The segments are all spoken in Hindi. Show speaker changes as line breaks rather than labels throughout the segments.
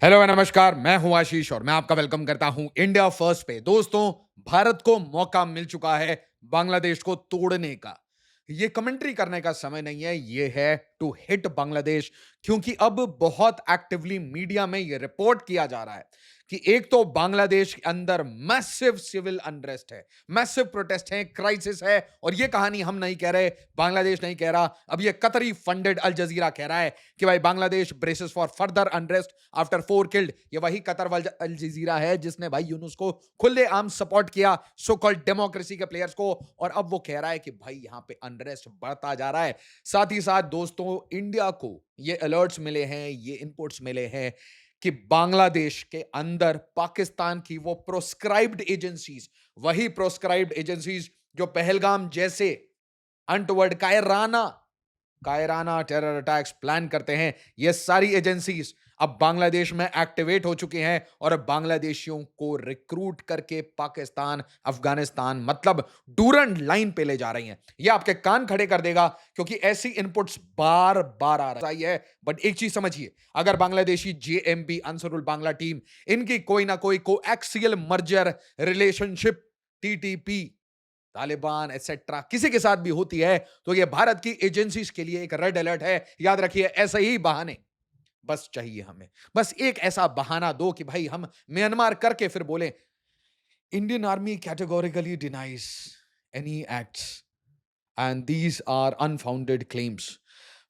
हेलो नमस्कार, मैं हूं आशीष और मैं आपका वेलकम करता हूं इंडिया फर्स्ट पे। दोस्तों, भारत को मौका मिल चुका है बांग्लादेश को तोड़ने का। ये कमेंट्री करने का समय नहीं है, ये है टू हिट बांग्लादेश। क्योंकि अब बहुत एक्टिवली मीडिया में ये रिपोर्ट किया जा रहा है कि एक तो बांग्लादेश के अंदर मैसिव सिविल अनरेस्ट है, मैसिव प्रोटेस्ट है, क्राइसिस है। और ये कहानी हम नहीं कह रहे, बांग्लादेश नहीं कह रहा, अब ये कतरी फंडेड अल जजीरा कह रहा है कि भाई Bangladesh braces for further unrest after 4 killed. ये वही कतर वाल अल जजीरा है जिसने भाई यूनुस को खुलेआम सपोर्ट किया, सो कॉल्ड डेमोक्रेसी के प्लेयर्स को। और अब वो कह रहा है कि भाई यहां पे अनरेस्ट बढ़ता जा रहा है। साथ ही साथ दोस्तों, इंडिया को ये अलर्ट्स मिले हैं, ये इनपुट्स मिले हैं कि बांग्लादेश के अंदर पाकिस्तान की वो प्रोस्क्राइब्ड एजेंसीज, वही प्रोस्क्राइब्ड एजेंसीज जो पहलगाम जैसे अनटवर्ड कायराना कायराना टेरर अटैक्स प्लान करते हैं, ये सारी एजेंसीज अब बांग्लादेश में एक्टिवेट हो चुकी हैं और अब बांग्लादेशियों को रिक्रूट करके पाकिस्तान, अफगानिस्तान मतलब डूरंड लाइन पे ले जा रही हैं। ये आपके कान खड़े कर देगा क्योंकि ऐसी इनपुट्स बार बार आ रही है। बट एक चीज समझिए, अगर बांग्लादेशी जेएमबी अंसरुल बांग्ला टीम, इनकी कोई ना कोई coaxial merger relationship TTP, Taliban etcetera किसी के साथ भी होती है, तो यह भारत की एजेंसीज के लिए एक रेड अलर्ट है। याद रखिए, ऐसे ही बहाने बस चाहिए हमें। बस एक ऐसा बहाना दो कि भाई हम म्यांमार करके फिर बोले Indian army categorically denies any acts and these are unfounded claims.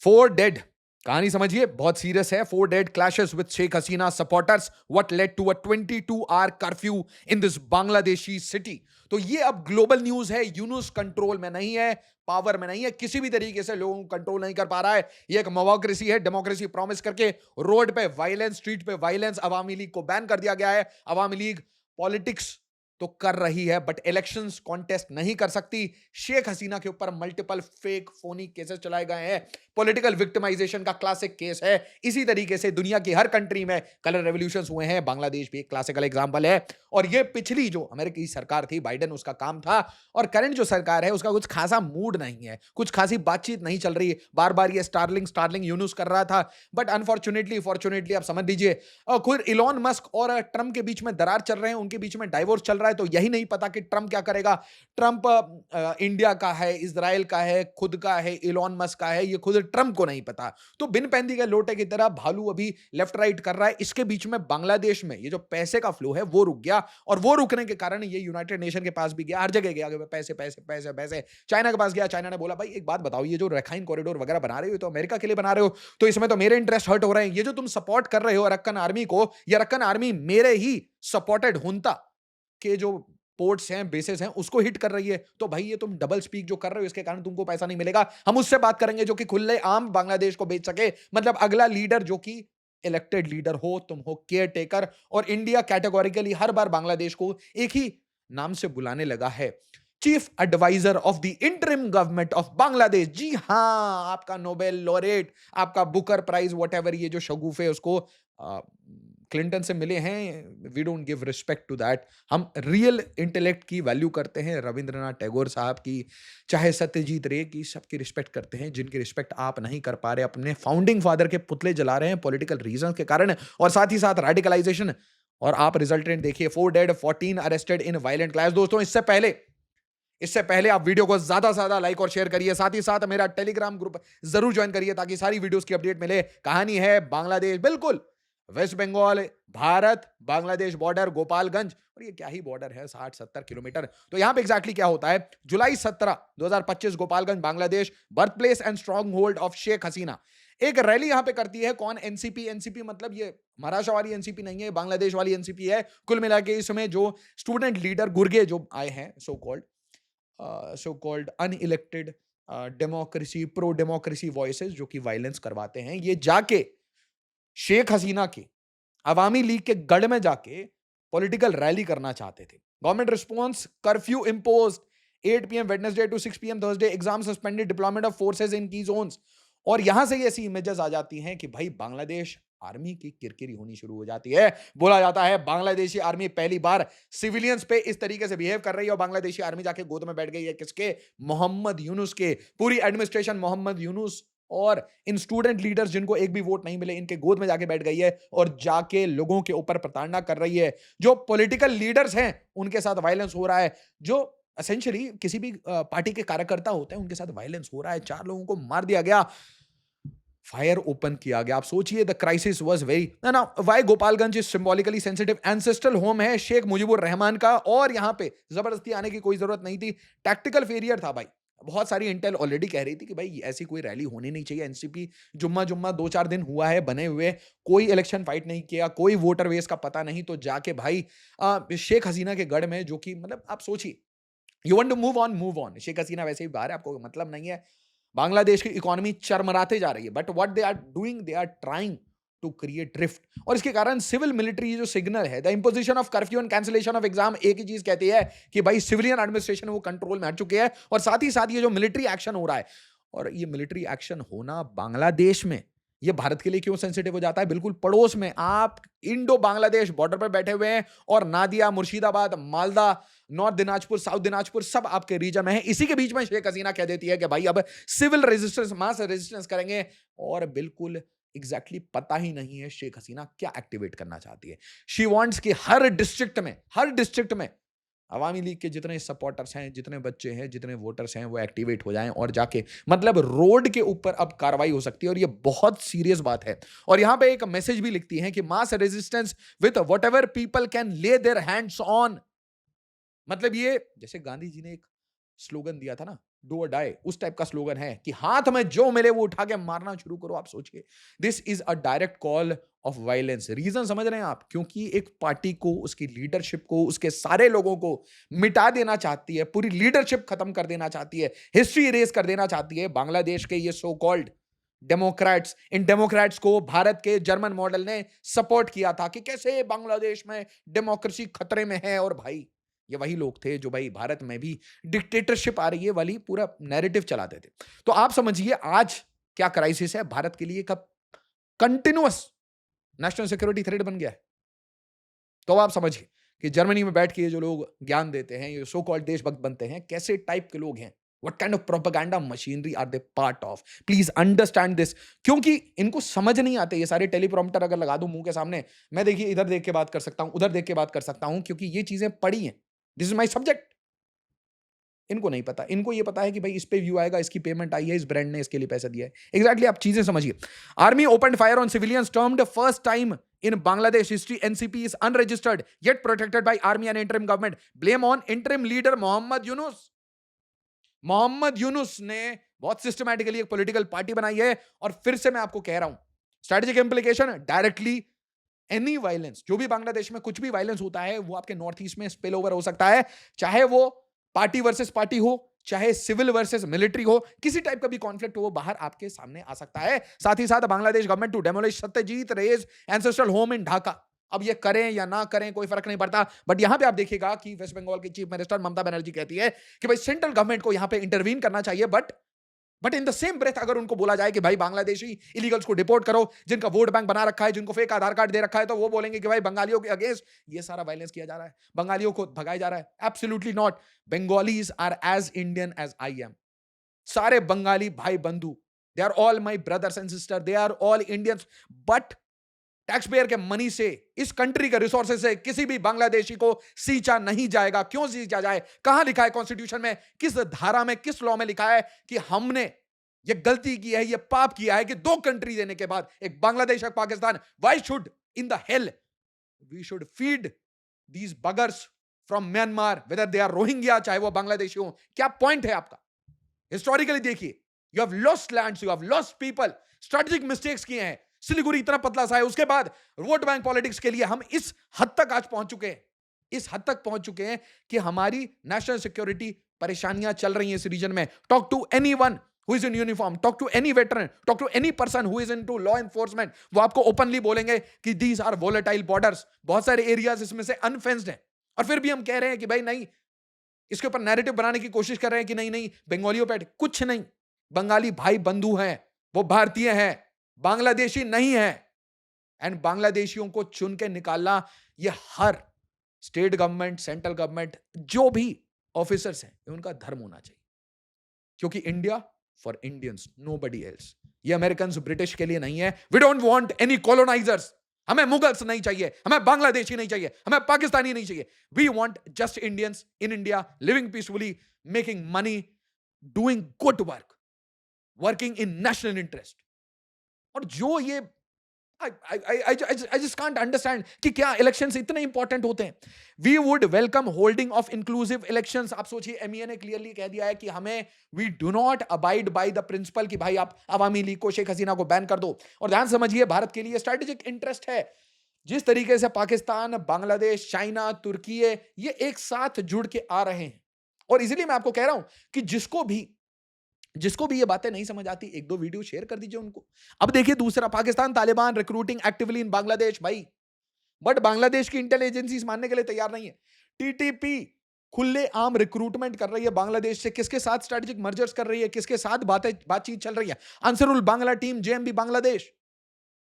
4 dead, कहानी समझिए, बहुत सीरियस है। 4 dead clashes with Sheikh Hasina supporters, what led to a 22 hour curfew in this Bangladeshi city. तो ये अब ग्लोबल न्यूज है, यूनुस कंट्रोल में नहीं है, पावर में नहीं है, किसी भी तरीके से लोगों को कंट्रोल नहीं कर पा रहा है। ये एक मोक्रेसी है, डेमोक्रेसी प्रॉमिस करके रोड पे वायलेंस, स्ट्रीट पे वायलेंस, अवामी लीग को बैन कर दिया गया है। अवामी लीग पॉलिटिक्स तो कर रही है बट इलेक्शंस कॉन्टेस्ट नहीं कर सकती। शेख हसीना के ऊपर मल्टीपल फेक फोनी केसेस चलाए गए हैं, पॉलिटिकल विक्टिमाइजेशन का क्लासिक केस है। इसी तरीके से दुनिया की हर कंट्री में कलर रेवोल्यूशंस हुए हैं, बांग्लादेश भी एक क्लासिकल एग्जांपल है। और ये पिछली जो अमेरिकी सरकार थी, बाइडेन, उसका काम था। और करंट जो सरकार है उसका कुछ खासा मूड नहीं है, कुछ खासी बातचीत नहीं चल रही है। बार बार ये स्टारलिंग स्टारलिंग यूनुस कर रहा था, बट अनफॉर्चुनेटली फॉर्चुनेटली आप समझ लीजिए, खुद इलॉन मस्क और ट्रंप के बीच में दरार चल रहे हैं, उनके बीच में डाइवोर्स चल रहा है। तो यही नहीं पता कि ट्रंप क्या करेगा। ट्रंप इंडिया का है, इजराइल का है, खुद का है, इलॉन मस्क का है, ये खुद ट्रंप को नहीं पता। तो बिन पैंदी के लोटे की तरह भालू अभी लेफ्ट राइट कर रहा है। इसके बीच में बांग्लादेश में ये जो पैसे का फ्लो है वो रुक गया, और वो रुकने के कारण ये यूनाइटेड नेशन के पास भी गया, हर जगह गया कि पैसे पैसे पैसे पैसे। चाइना के पास गया, चाइना ने बोला भाई एक बात बताओ, ये जो रखाइन कॉरिडोर वगैरह बना रहे हो तो अमेरिका के लिए बना रहे हो, तो इसमें तो मेरे इंटरेस्ट हर्ट हो रहे हैं। ये जो तुम सपोर्ट कर रहे हो अरक्कन आर्मी को, ये अरक्कन आर्मी मेरे ही सपोर्टेड हुंता के जो पोर्ट्स हैं, बेसेस हैं, उसको हिट कर रही है। तो भाई ये तुम डबल स्पीक जो कर रहे हो, इसके कारण तुमको पैसा नहीं मिलेगा। हम उससे बात करेंगे जो कि खुले आम बांग्लादेश को बेच सके, मतलब अगला लीडर जो कि इलेक्टेड लीडर हो, तुम हो केयर टेकर। और इंडिया कैटेगोरिकली हर बार बांग्लादेश को एक ही नाम से बुलाने लगा है, chief adviser of the interim government of Bangladesh. जी हां, आपका नोबेल लॉरेट, आपका बुकर प्राइज, व्हाटएवर ये जो शगुफे उसको क्लिंटन से मिले हैं, we don't give respect to that. हम रियल इंटेलेक्ट की वैल्यू करते हैं, रविंद्रनाथ टैगोर साहब की, चाहे सत्यजीत रे की, सबकी रिस्पेक्ट करते हैं। जिनकी रिस्पेक्ट आप नहीं कर पा रहे, अपने फाउंडिंग फादर के पुतले जला रहे हैं पॉलिटिकल रीजन के कारण, और साथ ही साथ रेडिकलाइजेशन। और आप रिजल्टेंट देखिए, 4 dead 14 arrested in violent clash. दोस्तों, इससे पहले आप वीडियो को ज्यादा से ज्यादा लाइक और शेयर करिए। साथ ही साथ मेरा टेलीग्राम ग्रुप जरूर ज्वाइन करिए ताकि सारी वीडियोस की अपडेट मिले। कहानी है बांग्लादेश, बिल्कुल वेस्ट बंगाल, भारत बांग्लादेश बॉर्डर, गोपालगंज। और ये क्या ही बॉर्डर है, 60-70 किलोमीटर। तो यहां पे एग्जैक्टली क्या होता है, July 17 2025, Gopalganj Bangladesh, birth place and stronghold of Sheikh Hasina. एक रैली यहां पे करती है कौन, एनसीपी। एनसीपी मतलब ये महाराष्ट्र वाली एनसीपी नहीं है, बांग्लादेश वाली एनसीपी है। कुल मिला के इसमें जो स्टूडेंट लीडर गुर्गे जो आए हैं, so called unelected democracy, pro democracy voices, जो कि वायलेंस करवाते हैं, ये जाके शेख हसीना के अवामी लीग के गढ़ में जाके पॉलिटिकल रैली करना चाहते थे। Government response, curfew impose 8 PM Wednesday to 6 PM Thursday, exam suspended, deployment of forces in key zones. और यहां से ऐसी इमेजेस आ जाती हैं कि भाई बांग्लादेश आर्मी की किरकिरी होनी शुरू हो जाती है। बोला जाता है बांग्लादेशी आर्मी पहली बार सिविलियंस पे इस तरीके से बिहेव कर रही है, और बांग्लादेशी आर्मी जाके गोद में बैठ गई है किसके, मोहम्मद यूनुस के। पूरी एडमिनिस्ट्रेशन मोहम्मद यूनुस और इन स्टूडेंट लीडर्स जिनको एक भी वोट नहीं मिले, इनके गोद में जाके बैठ गई है और जाके लोगों के ऊपर प्रताड़ना कर रही है। जो पॉलिटिकल लीडर्स हैं उनके साथ वायलेंस हो रहा है, जो एसेंशियली किसी भी पार्टी के कार्यकर्ता होते हैं उनके साथ वायलेंस हो रहा है। 4 लोगों को मार दिया गया, फायर ओपन किया गया। आप सोचिए, द क्राइसिस वाज वेरी ना why Gopalganj is symbolically sensitive. Ancestral home है शेख मुजीबुर रहमान का, और यहां पे जबरदस्ती आने की कोई जरूरत नहीं थी। टैक्टिकल फेलियर था भाई। बहुत सारी इंटेल ऑलरेडी कह रही थी कि भाई ऐसी कोई रैली होनी नहीं चाहिए। एनसीपी जुम्मा जुम्मा 2-4 दिन हुआ है बने हुए, कोई इलेक्शन फाइट नहीं किया, कोई वोटर वेस का पता नहीं, तो जाके भाई शेख हसीना के गढ़ में, जो कि मतलब आप सोचिए, you want to move on. Sheikh Hasina वैसे ही बाहर है, आपको मतलब नहीं है। बांग्लादेश की इकोनॉमी चरमराते जा रही है, but what they are doing, they are trying to create drift. और इसके कारण सिविल मिलिट्री जो सिग्नल है, the imposition of curfew and cancellation of exam, एक ही चीज कहती है कि भाई सिविलियन एडमिनिस्ट्रेशन वो कंट्रोल में हट चुके हैं। और साथ ही साथ ये जो मिलिट्री एक्शन हो रहा है, और ये मिलिट्री एक्शन होना बांग्लादेश में, ये भारत के लिए क्यों सेंसिटिव हो जाता है? बिल्कुल पड़ोस में, आप इंडो बांग्लादेश बॉर्डर पर बैठे हुए हैं, और नादिया, मुर्शिदाबाद, मालदा, नॉर्थ दिनाजपुर, साउथ दिनाजपुर सब आपके रीजन में है। इसी के बीच में शेख हसीना कह देती है कि भाई अब सिविल रेजिस्टेंस, मास रेजिस्टेंस करेंगे, और बिल्कुल एग्जैक्टली पता ही नहीं है शेख हसीना क्या एक्टिवेट करना चाहती है। शी वांट्स कि हर डिस्ट्रिक्ट में अवामी लीग के जितने सपोर्टर्स हैं, जितने बच्चे हैं, जितने वोटर्स हैं, वो एक्टिवेट हो जाएं, और जाके मतलब रोड के ऊपर अब कार्रवाई हो सकती है। और ये बहुत सीरियस बात है। और यहां पे एक मैसेज भी लिखती है कि mass resistance with whatever people can lay their hands on. मतलब ये जैसे गांधी जी ने एक स्लोगन दिया था ना, डू और डाई, उस टाइप का स्लोगन है कि हाथ में जो मिले वो उठा के मारना शुरू करो। आप सोचिए, this is a direct call of violence. Reason समझ रहे हैं आप? क्योंकि एक पार्टी को, उसकी लीडरशिप को, उसके सारे लोगों को मिटा देना चाहती है, पूरी लीडरशिप खत्म कर देना चाहती है, हिस्ट्री इरेज कर देना चाहती है बांग्लादेश के ये सो कॉल्ड डेमोक्रेट्स। इन डेमोक्रेट्स को भारत के जर्मन मॉडल ने सपोर्ट किया था कि कैसे बांग्लादेश में डेमोक्रेसी खतरे में है। और भाई ये वही लोग थे जो भाई भारत में भी डिक्टेटरशिप आ रही है वाली पूरा नैरेटिव चलाते थे। तो आप समझिए आज क्या क्राइसिस है भारत के लिए, कब कंटिन्यूअस नेशनल सिक्योरिटी थ्रेट बन गया है। तो आप समझिए कि जर्मनी में बैठ के ये जो लोग ज्ञान देते हैं, ये सो कॉल्ड देशभक्त बनते हैं, कैसे टाइप के लोग हैं। What kind of propaganda machinery are they part of? Please understand this. क्योंकि इनको समझ नहीं आते। ये सारे टेलीप्रॉम्प्टर अगर लगा दूं मुंह के सामने, मैं देखिए इधर देख के बात कर सकता हूं, उधर देख के बात कर सकता हूं, क्योंकि ये चीजें पढ़ी हैं। This is my subject. इनको नहीं पता। इनको ये पता है कि भाई इस पे व्यू आएगा, इसकी पेमेंट आई है, इस ब्रांड ने इसके लिए पैसा दिया है। एग्जैक्टली आप चीजें समझिए। Army open fire on civilians termed first time in Bangladesh history. NCP is unregistered yet protected by army and interim government. Blame on interim leader Mohammad Yunus. Mohammad Yunus ने बहुत सिस्टमैटिकली एक पॉलिटिकल पार्टी बनाई है। और फिर से मैं आपको कह रहा हूं, strategic implication, directly any violence, जो भी बांग्लादेश में कुछ भी वायलेंस होता है वो आपके नॉर्थ ईस्ट में स्पिल ओवर हो सकता है। चाहे वो पार्टी वर्सेस पार्टी हो, चाहे सिविल वर्सेस मिलिट्री हो, किसी टाइप का भी कॉन्फ्लिक्ट हो, वो बाहर आपके सामने आ सकता है। साथ ही साथ Bangladesh government to demolish Satyajit Ray's ancestral home in Dhaka. अब ये करें या ना करें कोई फर्क नहीं पड़ता, बट यहां पे आप देखिएगा कि वेस्ट बंगाल की चीफ मिनिस्टर ममता बनर्जी कहती है कि भाई सेंट्रल गवर्नमेंट को यहां पे इंटरवीन करना चाहिए। But in the same breath अगर उनको बोला जाए कि भाई बांग्लादेशी इलीगल्स को डिपोर्ट करो, जिनका वोट बैंक बना रखा है, जिनको फेक आधार कार्ड दे रखा है, तो वो बोलेंगे कि भाई बंगालियों के अगेंस्ट ये सारा वायलेंस किया जा रहा है, बंगालियों को भगाया जा रहा है। Absolutely not. Bengalis are as Indian as I am. सारे बंगाली भाई बंधु, they are all my brothers and sister, they are all Indians. But tax payer के मनी से, इस कंट्री के रिसोर्सेज से किसी भी बांग्लादेशी को सींचा नहीं जाएगा। क्यों सींचा जाए? कहां लिखा है कॉन्स्टिट्यूशन में, किस धारा में, किस लॉ में लिखा है कि हमने ये गलती की है, ये पाप किया है कि दो कंट्री देने के बाद, एक बांग्लादेश और Pakistan, why should in the hell we should feed these buggers from Myanmar, whether they are Rohingya, चाहे वो बांग्लादेशी हो। क्या पॉइंट है आपका? हिस्टोरिकली देखिए, you have lost lands, you have lost people, strategic mistakes किए हैं। सिलीगुड़ी इतना पतला सा है, उसके बाद वोट बैंक पॉलिटिक्स के लिए हम इस हद तक आज पहुंच चुके हैं, इस हद तक पहुंच चुके हैं कि हमारी नेशनल सिक्योरिटी परेशानियां चल रही हैं इस रीजन में। Talk to anyone who is in uniform, talk to any veteran, talk to any person who is into law enforcement, वो आपको ओपनली बोलेंगे कि these are volatile borders, बहुत सारे एरियाज इसमें से अनफेंस्ड हैं। और फिर भी हम कह रहे हैं कि भाई नहीं, इसके ऊपर नैरेटिव बनाने की कोशिश कर रहे हैं कि नहीं नहीं बंगालियों पे कुछ नहीं, बंगाली भाई बंधु हैं, वो भारतीय हैं, बांग्लादेशी नहीं है। एंड बांग्लादेशियों को चुन के निकालना, ये हर स्टेट गवर्नमेंट, सेंट्रल गवर्नमेंट, जो भी ऑफिसर्स हैं, उनका धर्म होना चाहिए। क्योंकि India for Indians, nobody else. ये अमेरिकन ब्रिटिश के लिए नहीं है। We don't want any colonisers. हमें मुगल्स नहीं चाहिए, हमें बांग्लादेशी नहीं चाहिए, हमें पाकिस्तानी नहीं चाहिए। We want just Indians in India, living peacefully, making money, doing good work, working in national interest. और जो ये I just can't understand कि क्या इलेक्शंस इतने इंपॉर्टेंट होते हैं। We would welcome holding of inclusive elections. आप सोचिए, एमईए ने क्लियरली कह दिया है कि हमें we do not abide by the principle कि भाई आप अवामी लीग को, शेख हसीना को बैन कर दो। और ध्यान समझिए, भारत के लिए स्ट्रेटेजिक इंटरेस्ट है। जिस तरीके से पाकिस्तान, बांग्लादेश, चाइना, तुर्की ये एक साथ जुड़ के आ रहे हैं। और इसलिए मैं आपको कह रहा हूं कि जिसको भी ये बातें नहीं समझ आती, एक दो वीडियो शेयर कर दीजिए उनको। अब देखिए दूसरा, Pakistan Taliban recruiting actively in Bangladesh. भाई, बट बांग्लादेश की इंटेलिजेंसी मानने के लिए तैयार नहीं है। टीटीपी खुले आम रिक्रूटमेंट कर रही है बांग्लादेश से। किसके साथ स्ट्रेटेजिक मर्जर्स कर रही है, किसके साथ बातचीत चल रही है? अंसरुल बांग्ला टीम, जेएमबी बांग्लादेश।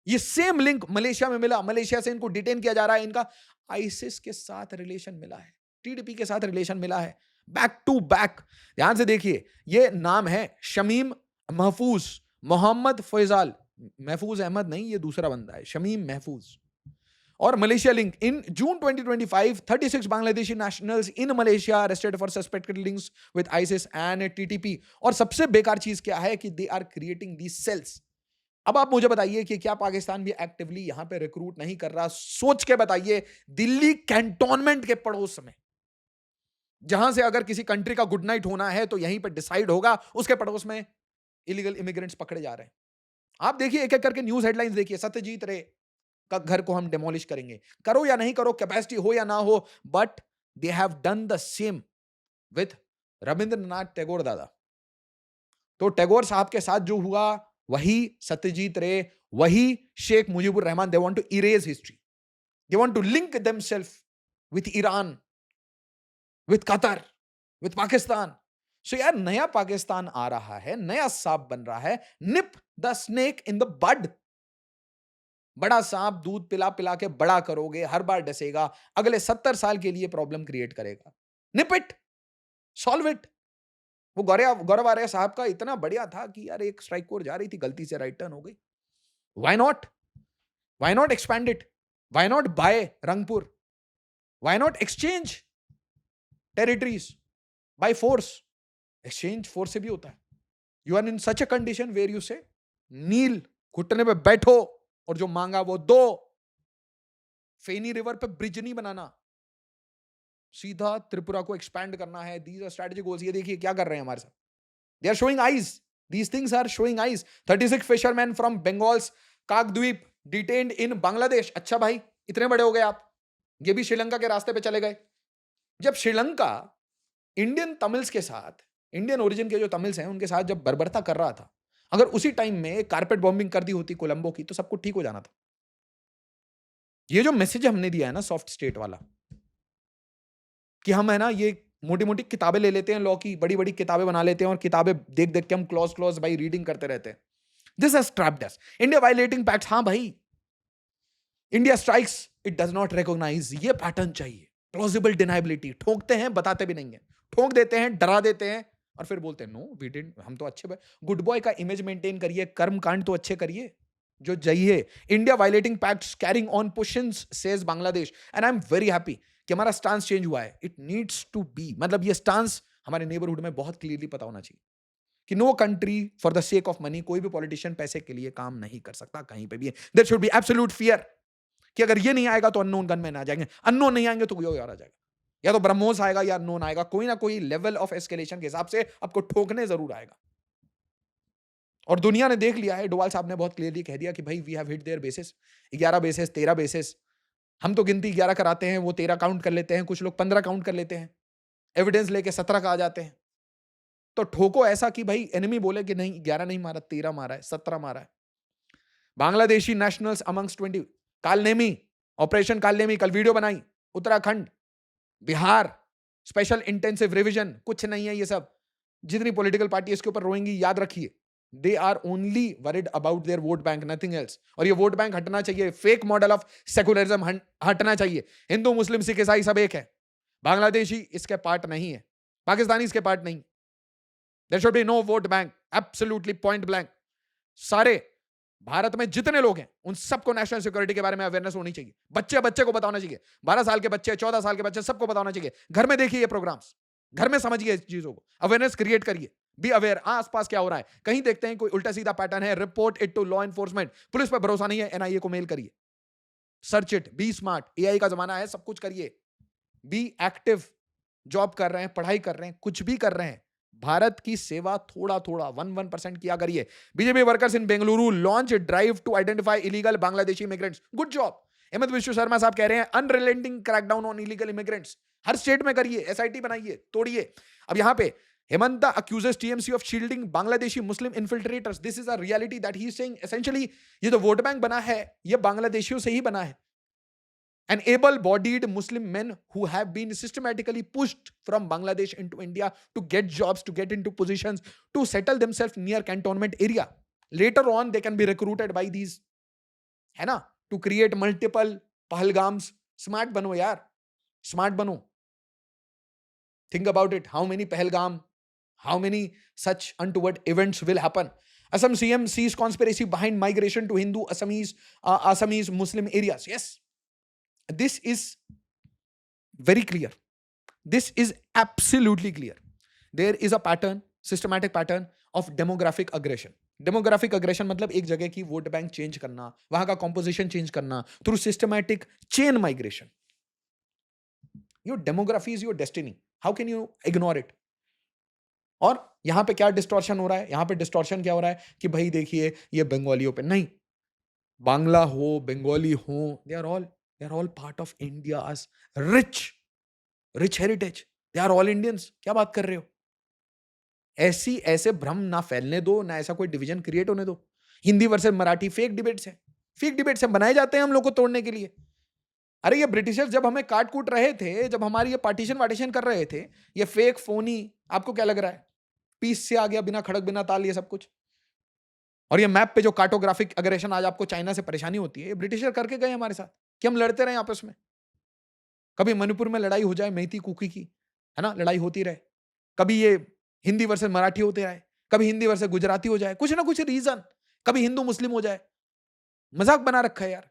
ये सेम लिंक मलेशिया में मिला, मलेशिया से इनको डिटेन किया जा रहा है। इनका आईसिस के साथ रिलेशन मिला है, टीडीपी के साथ रिलेशन मिला है, बैक टू बैक। ध्यान से देखिए, ये नाम है शमीम महफूज, मोहम्मद फैजाल, महफूज अहमद नहीं, ये दूसरा बंदा है, शमीम महफूज। और Malaysia link. In June 2025, 36 Bangladeshi nationals in Malaysia arrested for suspected links with ISIS and TTP. और सबसे बेकार चीज क्या है कि they are creating the cells. अब आप मुझे बताइए कि क्या पाकिस्तान भी एक्टिवली यहां पे रिक्रूट नहीं कर रहा? सोच के बताइए, दिल्ली कैंटोनमेंट के पड़ोस में, जहां से अगर किसी कंट्री का गुड नाइट होना है तो यहीं पे डिसाइड होगा, उसके पड़ोस में इलीगल इमिग्रेंट्स पकड़े जा रहे हैं। आप देखिए, एक एक करके न्यूज हेडलाइंस देखिए। सत्यजीत रे का घर को हम डेमोलिश करेंगे। करो या नहीं करो, कैपेसिटी हो या ना हो, but they have done the same with Rabindranath Tagore दादा। तो टैगोर साहब के साथ जो हुआ, वही सत्यजीत रे, वही Sheikh Mujibur Rahman, they want to erase history, they want to link themselves with Iran, with Qatar, with Pakistan. So यार, नया पाकिस्तान आ रहा है, नया सांप बन रहा है। Nip the snake in the bud. बड़ा सांप दूध पिला पिला के बड़ा करोगे, हर बार डसेगा, अगले 70 साल के लिए प्रॉब्लम क्रिएट करेगा। निप इट, सॉल्व इट। वो गौरव आर्य साहब का इतना बढ़िया था कि यार एक स्ट्राइक कोर जा रही थी, गलती से राइट टर्न हो गई। Why not? Why not expand it? Why not by Rangpur? Why not exchange territories by force? Exchange force से भी होता है। You are in such a condition where you say kneel, घुटने पे बैठो और जो मांगा वो दो। फेनी रिवर पे ब्रिज नहीं बनाना, सीधा त्रिपुरा को एक्सपैंड करना है। These are strategic goals. ये देखिए क्या कर रहे हैं हमारे साथ। They are showing eyes, these things are showing eyes. 36 fisherman from Bengal's Kakdwip detained in Bangladesh. अच्छा भाई, इतने बड़े हो गए आप, ये भी श्रीलंका के रास्ते पे चले गए। जब श्रीलंका इंडियन तमिल्स के साथ, इंडियन ओरिजिन के जो तमिल्स हैं उनके साथ जब बर्बरता कर रहा था, अगर उसी टाइम में कारपेट बॉम्बिंग कर दी होती कोलंबो की, तो सब कुछ ठीक हो जाना था। ये जो मैसेज हमने दिया है ना सॉफ्ट स्टेट वाला, कि हम है ना ये मोटी मोटी किताबें ले लेते हैं, लॉ की बड़ी बड़ी किताबें बना लेते हैं और किताबें देख देख के हम क्लॉज क्लॉज भाई रीडिंग करते रहते हैं। This has trapped us. India violating pacts. हाँ भाई, India strikes, it does not recognise. ये पैटर्न चाहिए, प्लॉजिबल डिनाइबिलिटी। ठोकते हैं, बताते भी नहीं है, ठोक देते हैं, डरा देते हैं और फिर बोलते हैं नो वी डिडंट, हम तो अच्छे गुड बॉय का इमेज मेंटेन करिए, कर्म कांड तो अच्छे करिए जो चाहिए। India violating pacts carrying on push ins says Bangladesh. And I am very happy कि हमारा स्टांस चेंज हुआ है। इट नीड्स टू बी, मतलब ये स्टांस हमारे नेबरहुड में बहुत क्लियरली पता होना चाहिए कि no country for the sake of money, कोई भी पॉलिटिशियन पैसे के लिए काम नहीं कर सकता कहीं पे भी। There should be absolute fear कि अगर ये नहीं आएगा तो अननोन गनमैन आ जाएंगे, अननोन नहीं आएंगे तो कोई और आ जाएगा, या तो ब्रह्मोस आएगा या अननोन आएगा। कोई ना कोई लेवल ऑफ एस्केलेशन के हिसाब से आपको ठोकने जरूर आएगा। और दुनिया ने देख लिया है, डोवाल साहब ने बहुत क्लियरली कह दिया कि भाई we have hit their bases. 11 bases, 13 bases. हम तो गिनती 11 कराते हैं, वो 13 काउंट कर लेते हैं, कुछ लोग 15 काउंट कर लेते हैं, एविडेंस लेके 17 का आ जाते हैं। तो ठोको ऐसा कि भाई एनिमी बोले कि नहीं 11 नहीं मारा, 13 मारा है, 17 मारा है। Bangladeshi nationals amongst 20। Kalanemi, operation Kalanemi, कल वीडियो बनाई। Uttarakhand, Bihar, special intensive revision, कुछ नहीं है ये सब। जितनी पॉलिटिकल पार्टी इसके ऊपर रोएंगी, याद रखिए they are only worried about their vote bank, nothing else. और ये वोट बैंक हटना चाहिए, फेक मॉडल ऑफ सेकुलरिज्म हटना चाहिए। हिंदू मुस्लिम सिख ईसाई सब एक है, बांग्लादेशी इसके पार्ट नहीं है, पाकिस्तानी इसके पार्ट नहीं। There should be no vote bank. Absolutely point blank. सारे भारत में जितने लोग हैं उन सबको नेशनल सिक्योरिटी के बारे में अवेयरनेस होनी चाहिए। बच्चे बच्चे को बताना चाहिए, 12 साल के बच्चे, 14 साल के बच्चे, सबको बताना चाहिए। घर में देखिए ये प्रोग्राम्स, घर में समझिए इस चीजों को, अवेयरनेस क्रिएट करिए, बी अवेयर। आसपास क्या हो रहा है, कहीं देखते हैं कोई उल्टा सीधा पैटर्न है, report it to law enforcement. Police पर भरोसा नहीं है, एनआईए को मेल करिए। Search it, be smart, AI का जमाना है, सब कुछ करिए। बी एक्टिव, जॉब कर रहे हैं, पढ़ाई कर रहे हैं, कुछ भी कर रहे हैं, भारत की सेवा थोड़ा थोड़ा 1% किया करिए। BJP workers in Bengaluru launch drive to identify illegal Bangladeshi immigrants. Good job. Himanta Biswa Sarma साहब कह रहे हैं unrelenting crackdown on illegal immigrants. हर स्टेट में करिए, एसआईटी बनाइए, तोड़िए। अब यहां पे Hemant accuses TMC of shielding Bangladeshi Muslim infiltrators. This is a reality that he is saying. Essentially, ये जो वोट बैंक बना है, ये बांग्लादेशियों से ही बना है। And able-bodied Muslim men who have been systematically pushed from Bangladesh into India to get jobs, to get into positions, to settle themselves near cantonment area. Later on, they can be recruited by these, है ना, to create multiple Pahalgams. Smart bano yaar, smart bano. Think about it. How many Pahalgam, how many such untoward events will happen? Assam CM sees conspiracy behind migration to Hindu Assamese Muslim areas. Yes. This is very clear. This is absolutely clear. There is a pattern, systematic pattern of demographic aggression. Demographic aggression मतलब एक जगह की वोट बैंक चेंज करना, वहां का composition चेंज करना through systematic chain migration. Your demography is your destiny. How can you ignore it? और यहां पे क्या डिस्टॉर्शन हो रहा है? यहां पे डिस्टॉर्शन क्या हो रहा है कि भाई देखिए ये बंगालियों पे नहीं, बांग्ला हो, बंगाली हो, they are all part of India's rich heritage. They are all Indians. क्या बात कर रहे हो? ऐसे भ्रम ना फैलने दो, ना ऐसा कोई डिवीजन क्रिएट होने दो। Hindi versus Marathi fake debates है, फेक डिबेट्स है, बनाए जाते हैं हम लोग को तोड़ने के लिए। अरे ये ब्रिटिशर्स जब हमें काट कूट रहे थे, जब हमारी ये पार्टीशन कर रहे थे, ये फेक फोनी, आपको क्या लग रहा है पीस से आ गया, बिना खड़क बिना ताल, ये सब कुछ। और ये मैप पे जो कार्टोग्राफिक अग्रेशन आज आपको चाइना से परेशानी होती है, ये ब्रिटिशर करके गए हमारे साथ कि हम लड़ते रहे आपस में। कभी मणिपुर में लड़ाई हो जाए मेहती कुकी की, है ना, लड़ाई होती रहे। कभी ये हिंदी वर्सेस मराठी होते रहे, कभी हिंदी वर्सेस गुजराती हो जाए, कुछ ना कुछ रीजन, कभी हिंदू मुस्लिम हो जाए। मजाक बना रखा है यार।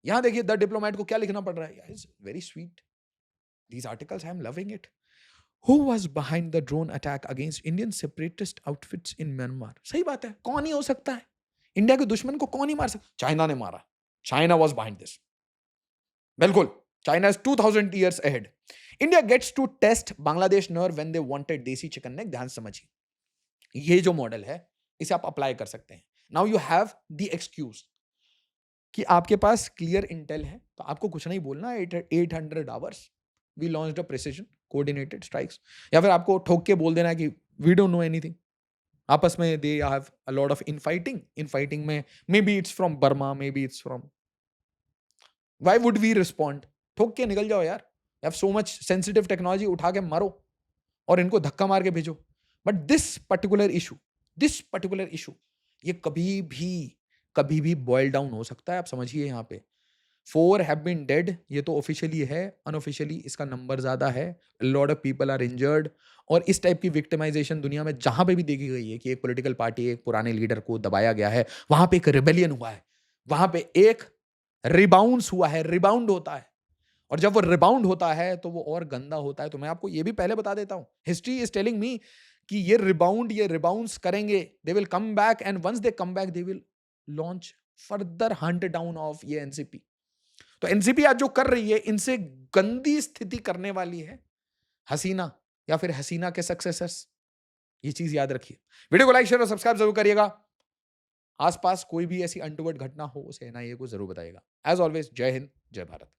यहां देखिए द डिप्लोमेट को क्या लिखना पड़ रहा है, very sweet these articles, I am loving it. Who was behind the drone attack against Indian separatist outfits in Myanmar? सही बात है, कौन ही हो सकता है? इंडिया के दुश्मन को कौन ही मार सकता? चाइना ने मारा। China was behind this. बिल्कुल, China is 2000 years ahead. India gets to test Bangladesh nerve when they wanted देसी चिकन नेक। ध्यान समझिए, ये जो मॉडल है इसे आप अप्लाई कर सकते हैं। Now you have the excuse कि आपके पास क्लियर इंटेल है, तो आपको कुछ नहीं बोलना। 800 hours we launched a precision coordinated strikes, या फिर आपको ठोक के बोल देना है कि we don't know anything। आपस में they have a lot of infighting में maybe it's from Burma, maybe it's from, why would we respond? ठोक के निकल जाओ यार। You have so much sensitive technology, उठा के मारो और इनको धक्का मार के भेजो। बट दिस पर्टिकुलर इशू ये कभी भी बॉयल डाउन हो सकता है। आप समझिए, यहाँ पे 4 have been dead, ये तो ऑफिशियली है, अनऑफिशियली इसका नंबर ज्यादा है। Lot of people are injured. और इस टाइप की विक्टिमाइजेशन दुनिया में जहां पे भी देखी गई है कि एक पॉलिटिकल पार्टी, एक पुराने लीडर को दबाया गया है, वहां पे एक रिबेलियन हुआ है, वहां पे एक रिबाउंड हुआ है, रिबाउंड होता है। और जब वो रिबाउंड होता है तो वो और गंदा होता है। तो मैं आपको ये भी पहले बता देता हूं, हिस्ट्री इज टेलिंग मी कि ये रिबाउंड्स करेंगे, they will come back, and once they come back they will launch further hunt down of ये एनसीपी। तो एनसीपी आज जो कर रही है, इनसे गंदी स्थिति करने वाली है हसीना या फिर हसीना के सक्सेसर्स। ये चीज याद रखिए। वीडियो को लाइक शेयर और सब्सक्राइब जरूर करिएगा। आसपास कोई भी ऐसी अनटूवर्ड घटना हो उसे एनआईए को जरूर बताइएगा। एज ऑलवेज, जय हिंद, जय भारत।